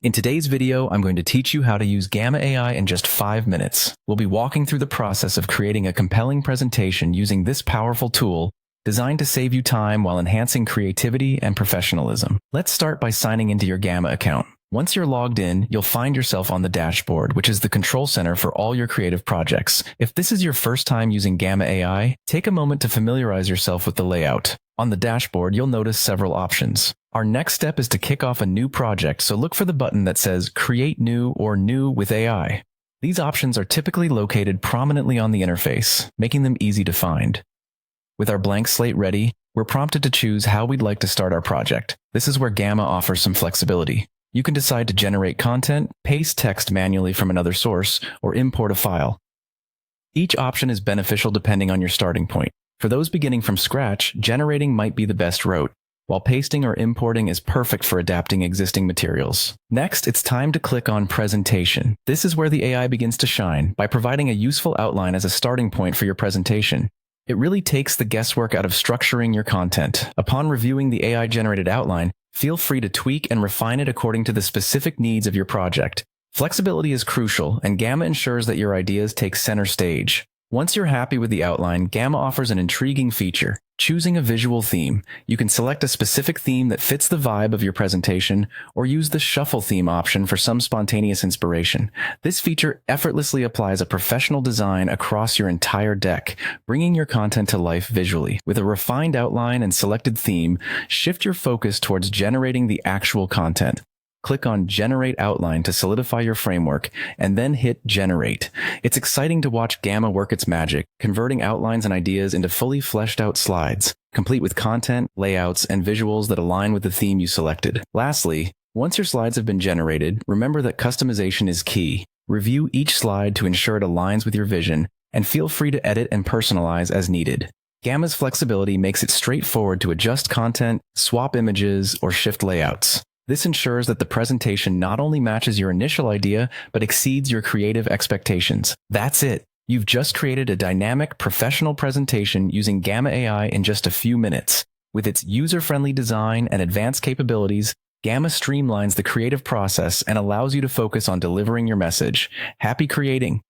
In today's video, I'm going to teach you how to use Gamma AI in just 5 minutes. We'll be walking through the process of creating a compelling presentation using this powerful tool designed to save you time while enhancing creativity and professionalism. Let's start by signing into your Gamma account. Once you're logged in, you'll find yourself on the dashboard, which is the control center for all your creative projects. If this is your first time using Gamma AI, take a moment to familiarize yourself with the layout. On the dashboard, you'll notice several options. Our next step is to kick off a new project, so look for the button that says Create New or New with AI. These options are typically located prominently on the interface, making them easy to find. With our blank slate ready, we're prompted to choose how we'd like to start our project. This is where Gamma offers some flexibility. You can decide to generate content, paste text manually from another source, or import a file. Each option is beneficial depending on your starting point. For those beginning from scratch, generating might be the best route, while pasting or importing is perfect for adapting existing materials. Next, it's time to click on Presentation. This is where the AI begins to shine by providing a useful outline as a starting point for your presentation. It really takes the guesswork out of structuring your content. Upon reviewing the AI-generated outline, feel free to tweak and refine it according to the specific needs of your project. Flexibility is crucial, and Gamma ensures that your ideas take center stage. Once you're happy with the outline, Gamma offers an intriguing feature: choosing a visual theme. You can select a specific theme that fits the vibe of your presentation, or use the shuffle theme option for some spontaneous inspiration. This feature effortlessly applies a professional design across your entire deck, bringing your content to life visually. With a refined outline and selected theme, shift your focus towards generating the actual content. Click on Generate Outline to solidify your framework, and then hit Generate. It's exciting to watch Gamma work its magic, converting outlines and ideas into fully fleshed out slides, complete with content, layouts, and visuals that align with the theme you selected. Lastly, once your slides have been generated, remember that customization is key. Review each slide to ensure it aligns with your vision, and feel free to edit and personalize as needed. Gamma's flexibility makes it straightforward to adjust content, swap images, or shift layouts. This ensures that the presentation not only matches your initial idea, but exceeds your creative expectations. That's it. You've just created a dynamic, professional presentation using Gamma AI in just a few minutes. With its user-friendly design and advanced capabilities, Gamma streamlines the creative process and allows you to focus on delivering your message. Happy creating!